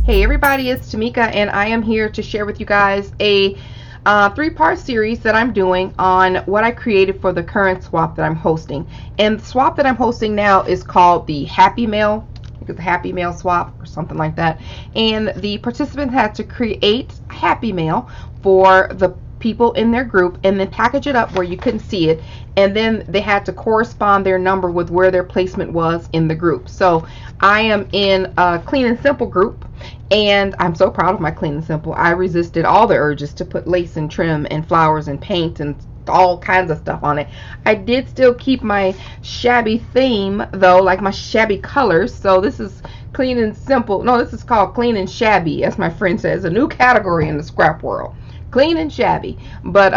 Hey everybody, it's Tmika and I am here to share with you guys a three-part series that I'm doing on what I created for the current swap that I'm hosting. And the swap that I'm hosting now is called the Happy Mail. I think it's the Happy Mail swap or something like that. And the participants had to create Happy Mail for the people in their group and then package it up where you couldn't see it, and then they had to correspond their number with where their placement was in the group. So I am in a Clean and Simple group, and I'm so proud of my Clean and Simple. I resisted all the urges to put lace and trim and flowers and paint and all kinds of stuff on it. I did still keep my shabby theme though, like my shabby colors. So this is Clean and Simple. No, this is called Clean and Shabby, as my friend says, a new category in the scrap world. Clean and shabby. But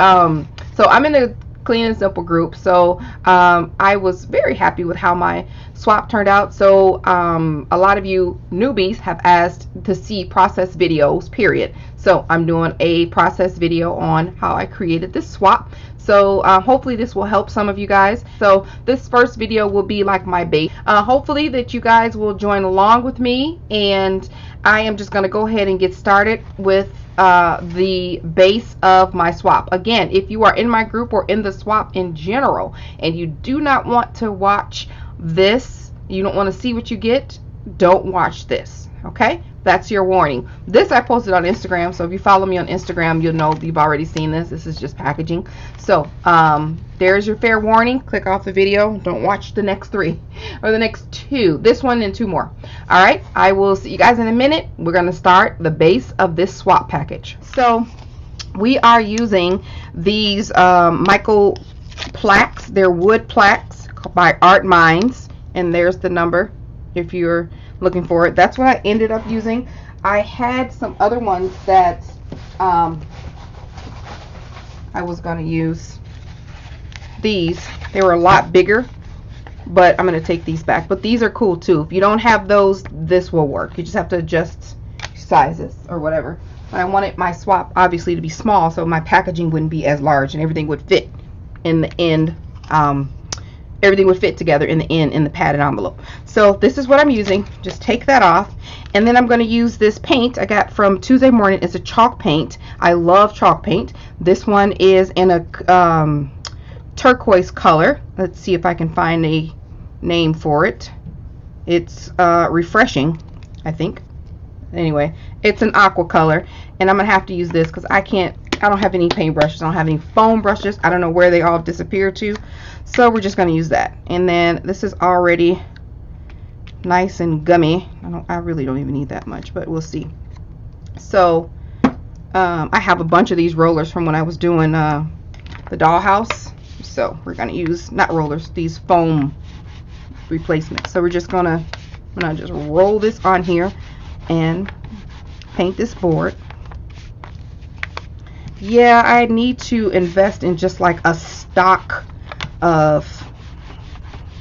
so I'm in a Clean and Simple group, so I was very happy with how my swap turned out. So a lot of you newbies have asked to see process videos, period. So I'm doing a process video on how I created this swap. So hopefully this will help some of you guys. So this first video will be like my base. Hopefully that you guys will join along with me, and I am just going to go ahead and get started with the base of my swap. Again, if you are in my group or in the swap in general and you do not want to watch this, you don't want to see what you get, don't watch this. Okay, that's your warning. This I posted on Instagram, so if you follow me on Instagram, you'll know you've already seen this. This is just packaging. So there's your fair warning. Click off the video. Don't watch the next 3 or the next 2. This one and 2 more. All right, I will see you guys in a minute. We're going to start the base of this swap package. So we are using these Michael plaques. They're wood plaques by Art Minds, and there's the number if you're looking for it. That's what I ended up using. I had some other ones that I was going to use. These, they were a lot bigger, but I'm going to take these back. But these are cool too. If you don't have those, this will work. You just have to adjust sizes or whatever. But I wanted my swap obviously to be small, so my packaging wouldn't be as large and everything would fit in the end. Everything would fit together in the end in the padded envelope. So this is what I'm using. Just take that off, and then I'm going to use this paint I got from Tuesday Morning. It's a chalk paint. I love chalk paint. This one is in a turquoise color. Let's see if I can find a name for it. It's Refreshing, I think. Anyway, it's an aqua color, and I'm gonna have to use this because I don't have any paint brushes. I don't have any foam brushes. I don't know where they all disappeared to, so we're just gonna use that. And then this is already nice and gummy. I really don't even need that much, but we'll see. So I have a bunch of these rollers from when I was doing the dollhouse, so we're gonna use, not rollers, these foam replacements. So we're just gonna, I'm gonna just roll this on here and paint this board. Yeah, I need to invest in just like a stock of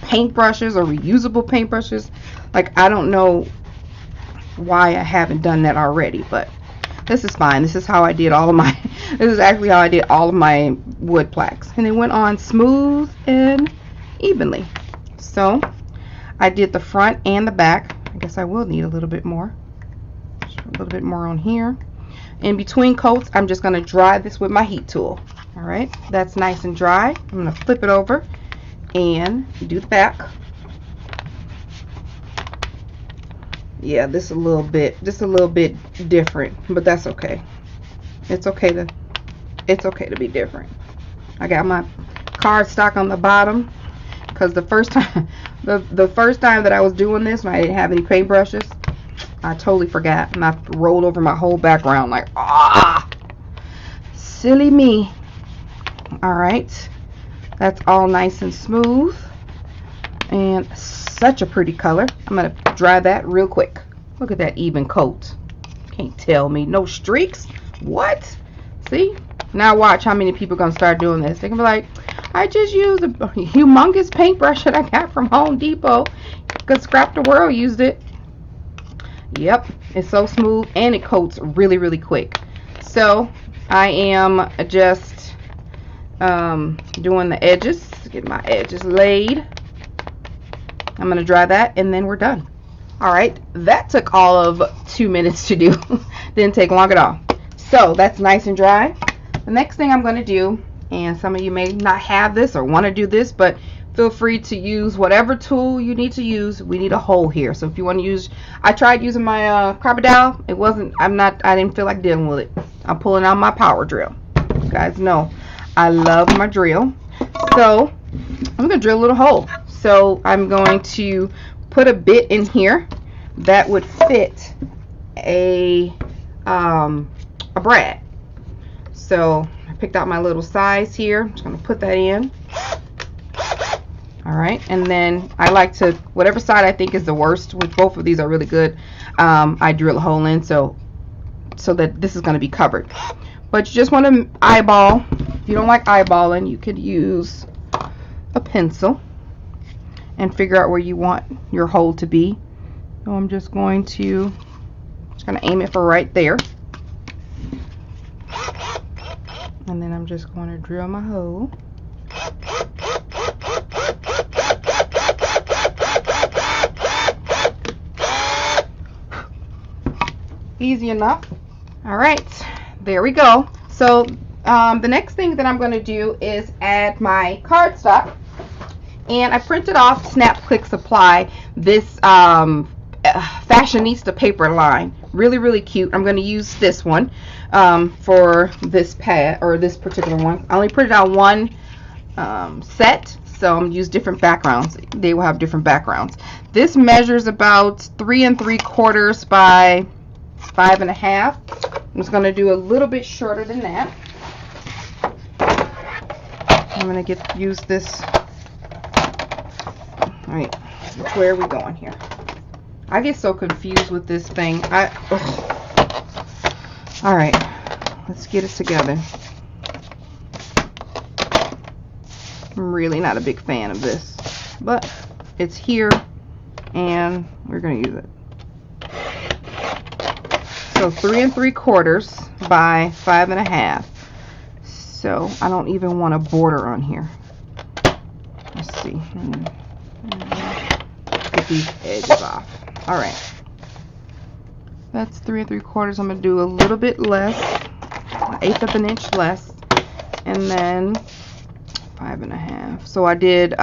paintbrushes or reusable paintbrushes. Like, I don't know why I haven't done that already, but this is fine. This is how I did all of my this is actually how I did all of my wood plaques, and it went on smooth and evenly. So I did the front and the back. I guess I will need a little bit more. A little bit more on here. In between coats, I'm just going to dry this with my heat tool. All right, that's nice and dry. I'm going to flip it over and do the back. Yeah, this is a little bit different, but that's okay. It's okay to be different. I got my cardstock on the bottom because the first time that I was doing this, when I didn't have any paintbrushes, I totally forgot, and I rolled over my whole background like, silly me. All right, that's all nice and smooth and such a pretty color. I'm gonna dry that real quick. Look at that even coat. Can't tell me no streaks. What? See? Now watch how many people are gonna start doing this. They're gonna be like, I just used a humongous paintbrush that I got from Home Depot because Scrap the World used it. Yep, it's so smooth and it coats really, really quick. So I am just doing the edges, get my edges laid. I'm going to dry that and then we're done. Alright, that took all of 2 minutes to do. Didn't take long at all. So that's nice and dry. The next thing I'm going to do, and some of you may not have this or want to do this, but feel free to use whatever tool you need to use. We need a hole here. So if you want to use, I tried using my crocodile. It wasn't, I didn't feel like dealing with it. I'm pulling out my power drill. You guys know I love my drill. So I'm going to drill a little hole. So I'm going to put a bit in here that would fit a brad. So I picked out my little size here. I'm just going to put that in. All right, and then I like to, whatever side I think is the worst, which both of these are really good, I drill a hole in so that this is going to be covered. But you just want to eyeball. If you don't like eyeballing, you could use a pencil and figure out where you want your hole to be. So I'm just going to aim it for right there. And then I'm just going to drill my hole. Easy enough. All right, there we go. So the next thing that I'm going to do is add my cardstock, and I printed off Snap Click Supply this fashionista paper line. Really cute. I'm going to use this one for this pad, or this particular one. I only printed out one set, so I'm going to use different backgrounds. They will have different backgrounds. This measures about 3 3/4 by 5 1/2. I'm just going to do a little bit shorter than that. I'm going to use this. All right, which way are we going here? I get so confused with this thing. All right, let's get it together. I'm really not a big fan of this, but it's here and we're going to use it. So 3 3/4 by 5 1/2. So I don't even want a border on here. Let's see. Get these edges off. All right. That's 3 3/4. I'm going to do a little bit less, 1/8 of an inch less, and then 5 1/2. So I did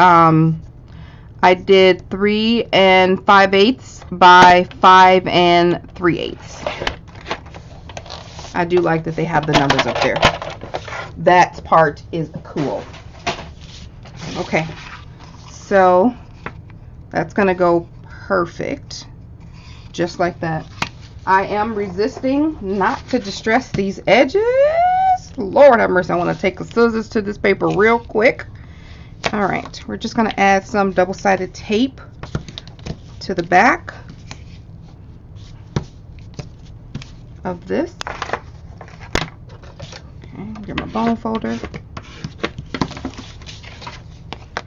3 5/8 by 5 3/8. I do like that they have the numbers up there. That part is cool. Okay, so that's gonna go perfect, just like that. I am resisting not to distress these edges. Lord have mercy, I want to take the scissors to this paper real quick. All right, we're just gonna add some double-sided tape to the back of this. Okay, get my bone folder.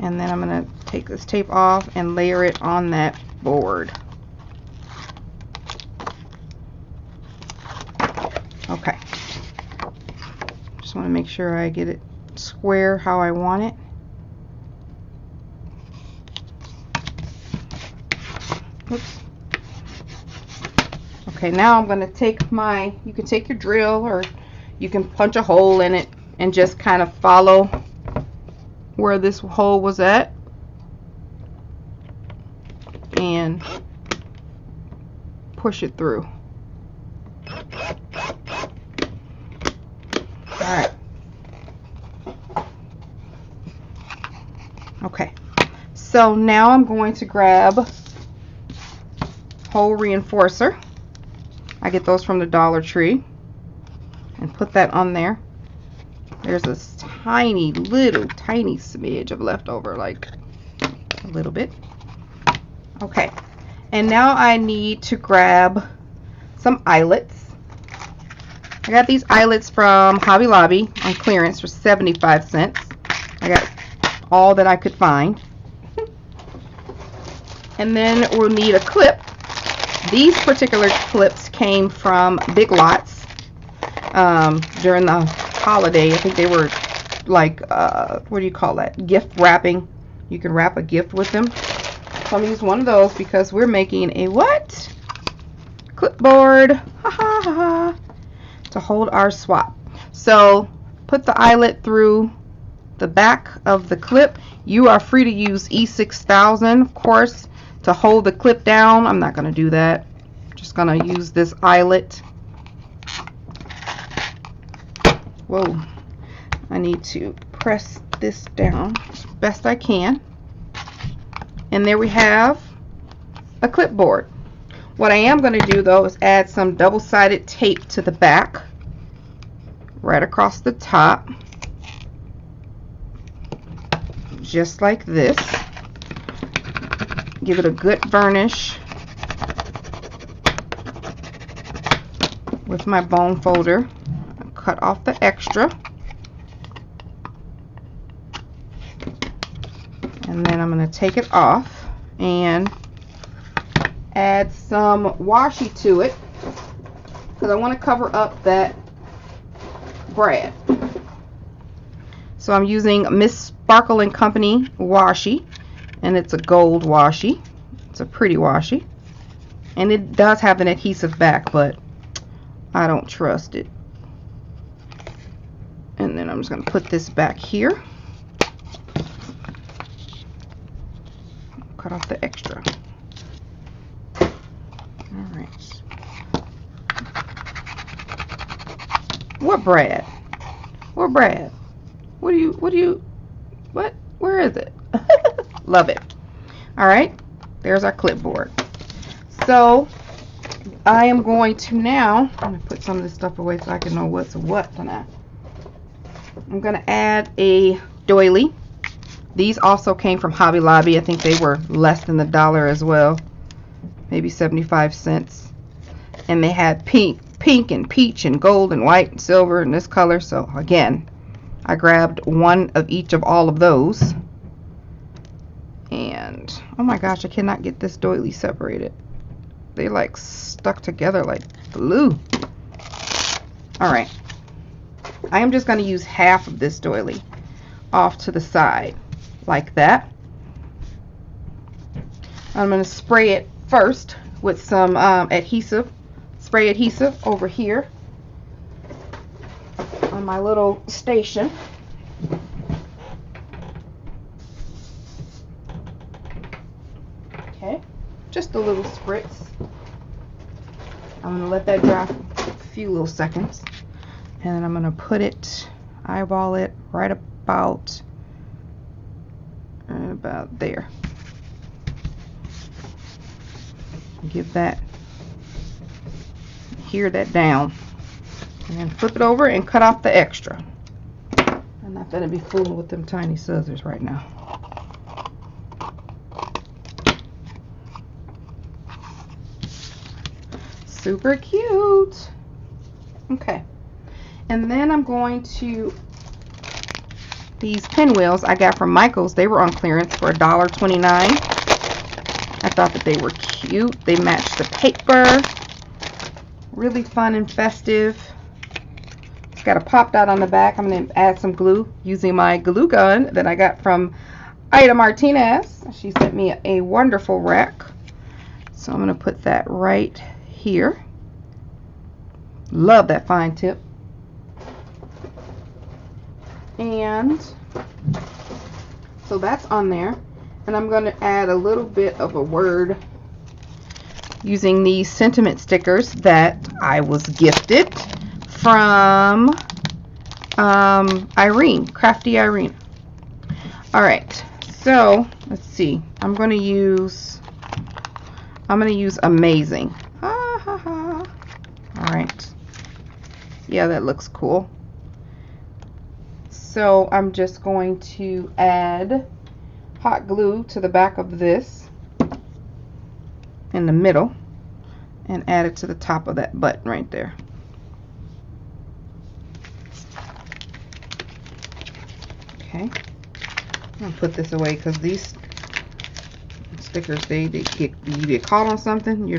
And then I'm going to take this tape off and layer it on that board. Okay. Just want to make sure I get it square how I want it. Oops. Okay, now I'm going to take my, you can take your drill or you can punch a hole in it and just kind of follow where this hole was at and push it through. Alright. Okay. So now I'm going to grab hole reinforcer. I get those from the Dollar Tree and put that on there. There's a tiny smidge of leftover, like a little bit. Okay, and now I need to grab some eyelets. I got these eyelets from Hobby Lobby on clearance for 75 cents. I got all that I could find. And then we'll need a clip. These particular clips came from Big Lots during the holiday. I think they were like, what do you call that? Gift wrapping. You can wrap a gift with them. So I'm going to use one of those because we're making a what? clipboard, ha ha ha ha, to hold our swap. So put the eyelet through the back of the clip. You are free to use E6000, of course, to hold the clip down. I'm not going to do that. I'm just going to use this eyelet. Whoa, I need to press this down as best I can. And there we have a clipboard. What I am going to do though is add some double-sided tape to the back, right across the top, just like this. Give it a good varnish with my bone folder. Cut off the extra, and then I'm going to take it off and add some washi to it because I want to cover up that brad. So I'm using Miss Sparkle and Company washi, and it's a gold washi. It's a pretty washi, and it does have an adhesive back, but I don't trust it. And then I'm just going to put this back here. Cut off the extra. Alright. What brad? What brad? Where is it? Love it. Alright. There's our clipboard. So I am going to now, I'm going to put some of this stuff away so I can know what's what tonight. I'm going to add a doily. These also came from Hobby Lobby. I think they were less than $1 as well. Maybe 75 cents. And they had pink and peach and gold and white and silver in this color. So again, I grabbed one of each of all of those. And oh my gosh, I cannot get this doily separated. They like stuck together like glue. Alright. I am just going to use half of this doily off to the side like that. I'm going to spray it first with some adhesive, spray adhesive over here on my little station. Okay, just a little spritz. I'm going to let that dry for a few little seconds. And then I'm going to put it, eyeball it right about there. Give that, hear that down. And then flip it over and cut off the extra. I'm not going to be fooling with them tiny scissors right now. Super cute. Okay. And then I'm going to, these pinwheels I got from Michael's. They were on clearance for $1.29. I thought that they were cute. They matched the paper. Really fun and festive. It's got a pop dot on the back. I'm going to add some glue using my glue gun that I got from Ida Martinez. She sent me a wonderful rack. So I'm going to put that right here. Love that fine tip. And so that's on there, and I'm going to add a little bit of a word using these sentiment stickers that I was gifted from Irene, Crafty Irene. Alright, so let's see, I'm going to use amazing. Ha ha ha. Alright, yeah, that looks cool. So I'm just going to add hot glue to the back of this in the middle and add it to the top of that button right there. Okay, I'm gonna put this away because these stickers, they get, you get caught on something, you're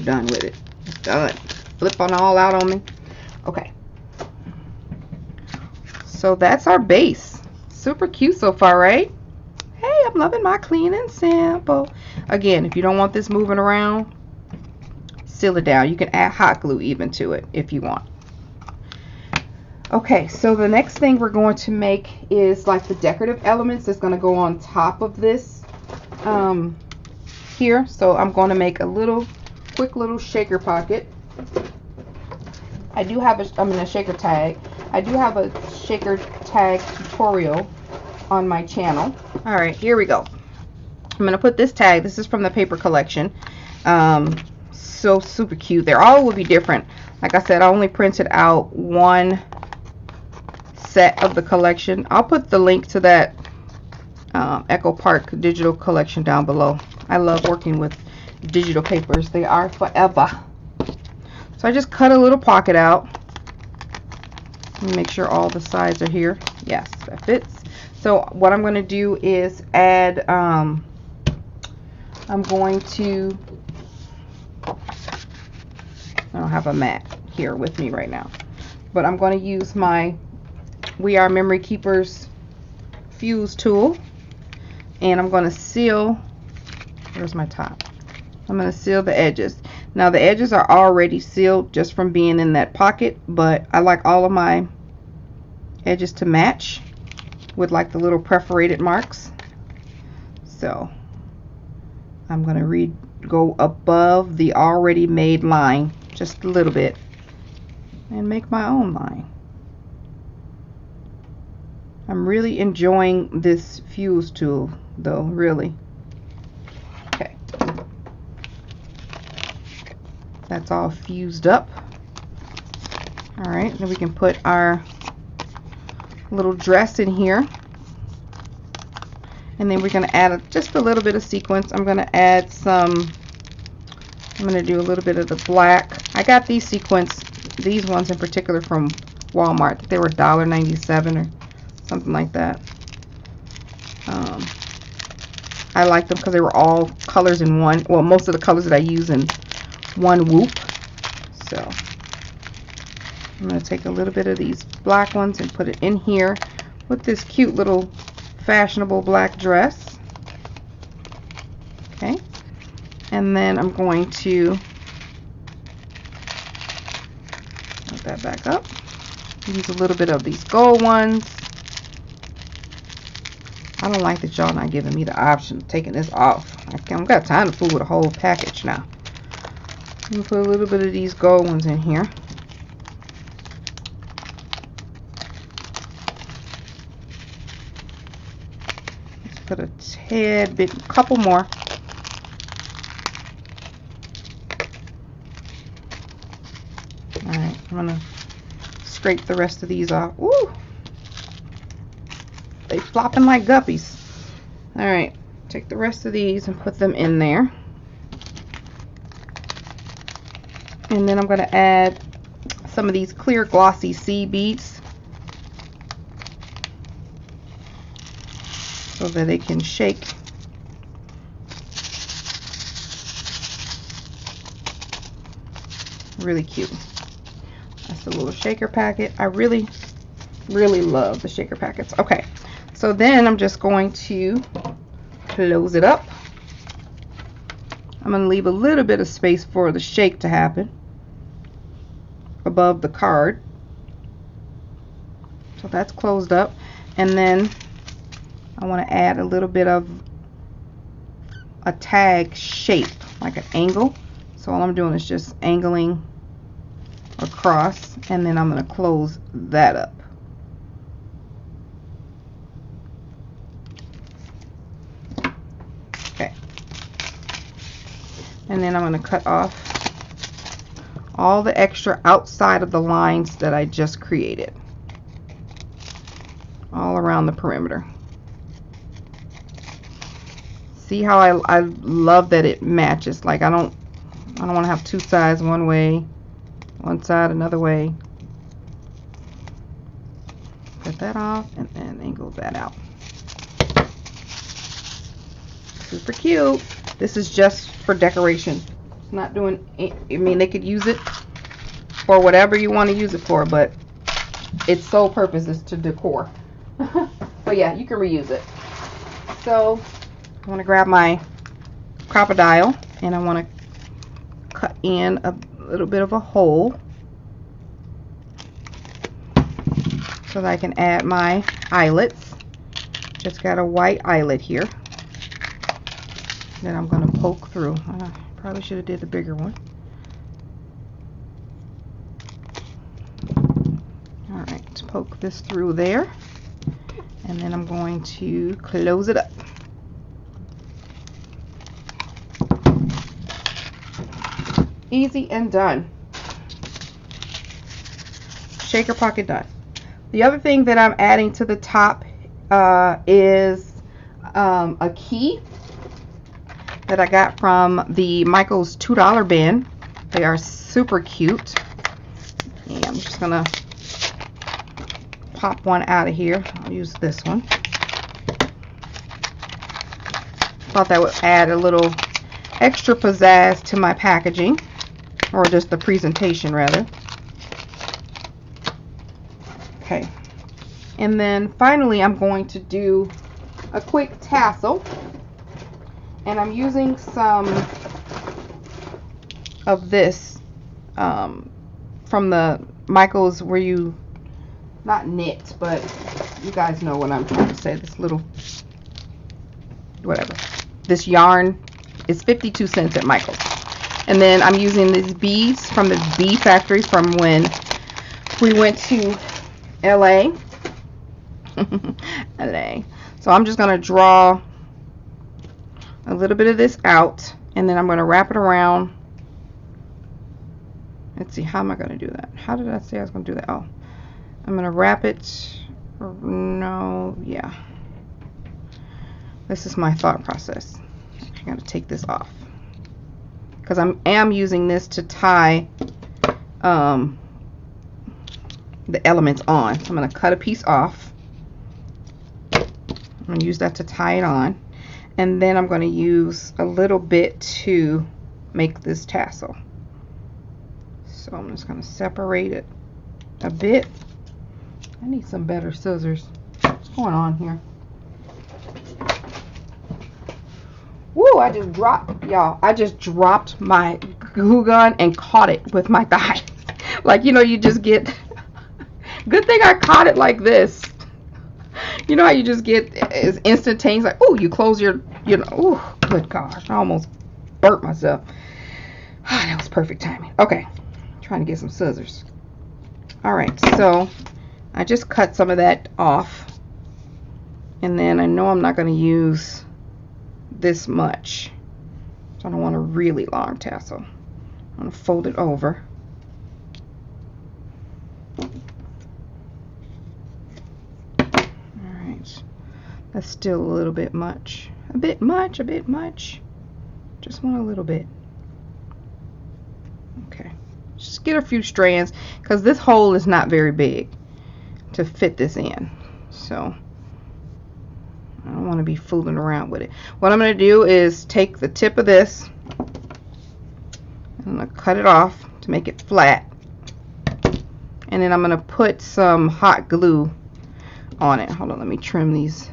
done with it. It's done. Flip on all out on me. Okay. So that's our base. Super cute so far, right? Hey, I'm loving my clean and simple. Again, if you don't want this moving around, seal it down. You can add hot glue even to it if you want. Okay, so the next thing we're going to make is like the decorative elements that's going to go on top of this here. So I'm going to make a quick little shaker pocket. I do have a shaker tag. I do have a shaker tag tutorial on my channel. All right, here we go. I'm going to put this tag. This is from the paper collection. So super cute. They all will be different. Like I said, I only printed out one set of the collection. I'll put the link to that Echo Park digital collection down below. I love working with digital papers. They are forever. So I just cut a little pocket out. Make sure all the sides are here. Yes, that fits. So what I'm going to do is add, I'm going to, I don't have a mat here with me right now, but I'm going to use my We Are Memory Keepers fuse tool, and I'm going to seal, where's my top? I'm going to seal the edges. Now the edges are already sealed just from being in that pocket, but I like all of my edges to match with like the little perforated marks. So I'm going to go above the already made line just a little bit and make my own line. I'm really enjoying this fuse tool though, really. Okay, that's all fused up. All right, then we can put our little dress in here, and then we're going to add just a little bit of sequins. I'm going to add some, I'm going to do a little bit of the black. I got these sequins, these ones in particular, from Walmart. They were $1.97 or something like that. I like them because they were all colors in one, well, most of the colors that I use in one whoop. So I'm going to take a little bit of these black ones and put it in here with this cute little fashionable black dress. Okay, and then I'm going to put that back up. Use a little bit of these gold ones. I don't like that y'all not giving me the option of taking this off. I don't got time to fool with a whole package now. I'm going to put a little bit of these gold ones in here. Let's put a tad bit, a couple more. Alright, I'm going to scrape the rest of these off. Woo! They flopping like guppies. Alright, take the rest of these and put them in there. And then I'm going to add some of these clear glossy seed beads so that they can shake. Really cute. That's a little shaker packet. I really love the shaker packets. Okay, so then I'm just going to close it up. I'm going to leave a little bit of space for the shake to happen above the card. So that's closed up, and then I want to add a little bit of a tag shape, like an angle. So all I'm doing is just angling across, and then I'm going to close that up. Okay, and then I'm going to cut off all the extra outside of the lines that I just created, all around the perimeter. See how I love that it matches. Like I don't want to have two sides one way, one side another way. Cut that off and then angle that out. Super cute. This is just for decoration. It's not doing, I mean, they could use it for whatever you want to use it for, but its sole purpose is to decor. But yeah, you can reuse it. So I want to grab my crocodile and I want to cut in a little bit of a hole so that I can add my eyelets. Just got a white eyelet here. Then I'm going to poke through. Probably should have did the bigger one. Alright, poke this through there. And then I'm going to close it up. Easy and done. Shaker pocket done. The other thing that I'm adding to the top is a key that I got from the Michael's $2 bin. They are super cute. And I'm just gonna pop one out of here. I'll use this one. Thought that would add a little extra pizzazz to my packaging, or just the presentation rather. Okay, and then finally I'm going to do a quick tassel, and I'm using some of this from the Michael's, where you not knit, but you guys know what I'm trying to say. This little whatever, this yarn is 52 cents at Michael's. And then I'm using these beads from the bee factory from when we went to LA. LA. So I'm just going to draw a little bit of this out, and then I'm going to wrap it around. Let's see, how am I going to do that? How did I say I was going to do that? Oh, I'm going to wrap it. No, yeah. This is my thought process. I'm going to take this off, because I am using this to tie the elements on. So I'm going to cut a piece off. I'm going to use that to tie it on, and then I'm going to use a little bit to make this tassel. So I'm just going to separate it a bit. I need some better scissors. What's going on here? Woo, I just dropped, y'all. I just dropped my glue gun and caught it with my thigh. Like, you know, you just get, good thing I caught it like this. You know how you just get, it's instantaneous, like, oh, you close your, you know, oh, good gosh, I almost burnt myself. That was perfect timing. Okay, trying to get some scissors. All right, so I just cut some of that off, and then I know I'm not going to use this much, so I don't want a really long tassel. I'm going to fold it over. Alright, that's still a little bit much. A bit much, a bit much. Just want a little bit. Okay, just get a few strands, because this hole is not very big to fit this in, so I don't want to be fooling around with it. What I'm going to do is take the tip of this, I'm going to cut it off to make it flat, and then I'm going to put some hot glue on it. Hold on, let me trim these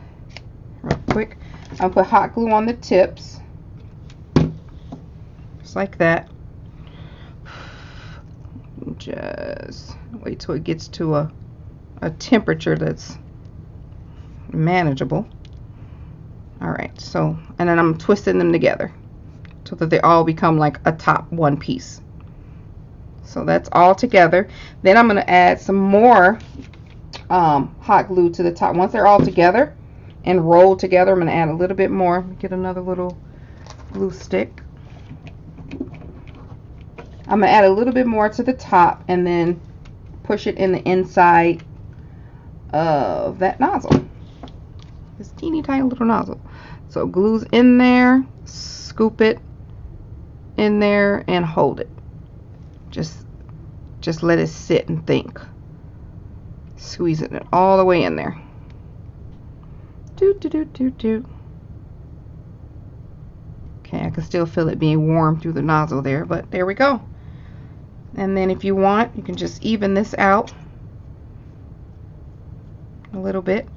real quick. I'll put hot glue on the tips, just like that. Just wait till it gets to a temperature that's manageable. Alright, so, and then I'm twisting them together so that they all become like a top one piece. So that's all together. Then I'm going to add some more hot glue to the top. Once they're all together and rolled together, I'm going to add a little bit more. Get another little glue stick. I'm going to add a little bit more to the top and then push it in the inside of that nozzle. This teeny tiny little nozzle. So glue's in there, scoop it in there and hold it. Just let it sit and think. Squeezing it all the way in there. Do do do do do. Okay, I can still feel it being warm through the nozzle there, but there we go. And then if you want, you can just even this out a little bit.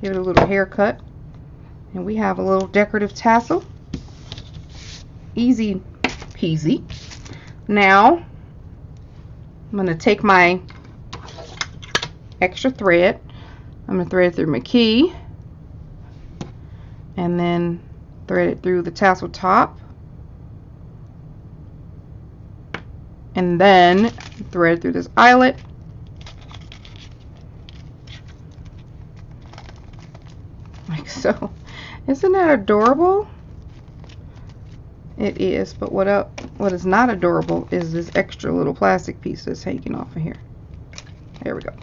Give it a little haircut, and we have a little decorative tassel. Easy peasy. Now I'm going to take my extra thread. I'm going to thread it through my key and then thread it through the tassel top, and then thread it through this eyelet, like so. Isn't that adorable? It is, but what is not adorable is this extra little plastic piece that's hanging off of here. There we go.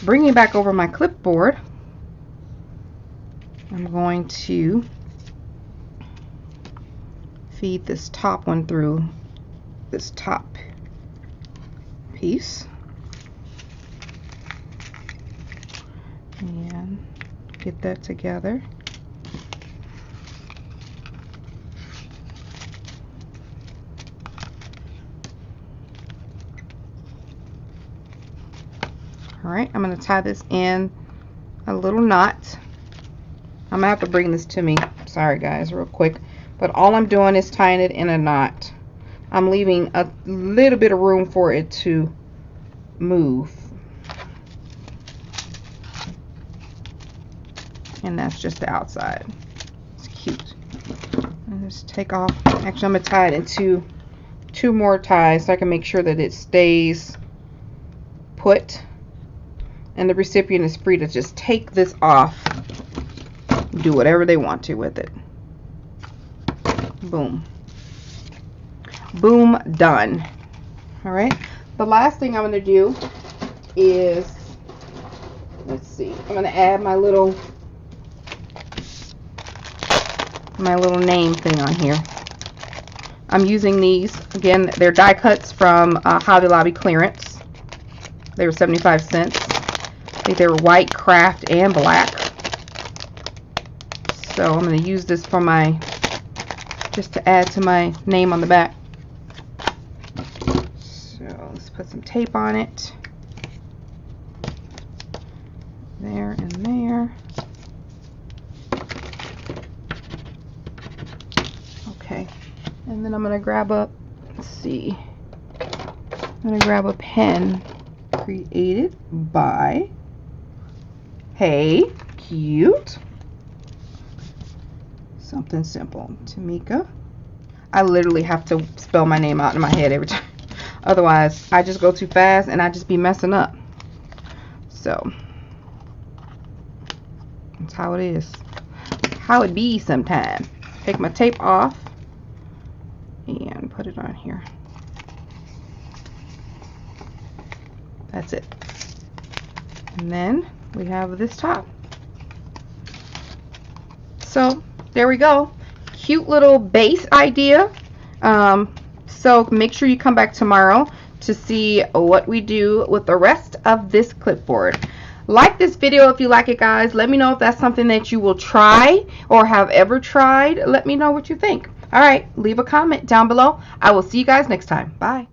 Bringing it back over my clipboard, I'm going to feed this top one through this top piece and get that together. Alright, I'm going to tie this in a little knot. I'm going to have to bring this to me. Sorry guys, real quick. But all I'm doing is tying it in a knot. I'm leaving a little bit of room for it to move. And that's just the outside. It's cute. And just take off. Actually, I'm going to tie it into two more ties so I can make sure that it stays put. And the recipient is free to just take this off, do whatever they want to with it. Boom. Boom, done. Alright, the last thing I'm going to do is, let's see, I'm going to add my little name thing on here. I'm using these, again, they're die cuts from Hobby Lobby clearance. They were 75 cents. I think they were white, craft, and black. So I'm going to use this for my, just to add to my name on the back. So let's put some tape on it. There and there. Okay. And then I'm going to grab a, let's see, I'm going to grab a pen created by Hey Cute. Something simple. Tmika. I literally have to spell my name out in my head every time. Otherwise, I just go too fast and I just be messing up. So, that's how it is. How it be sometimes. Take my tape off and put it on here. That's it. And then we have this top. So there we go. Cute little base idea. So make sure you come back tomorrow to see what we do with the rest of this clipboard. Like this video if you like it, guys. Let me know if that's something that you will try or have ever tried. Let me know what you think. All right, leave a comment down below. I will see you guys next time. Bye.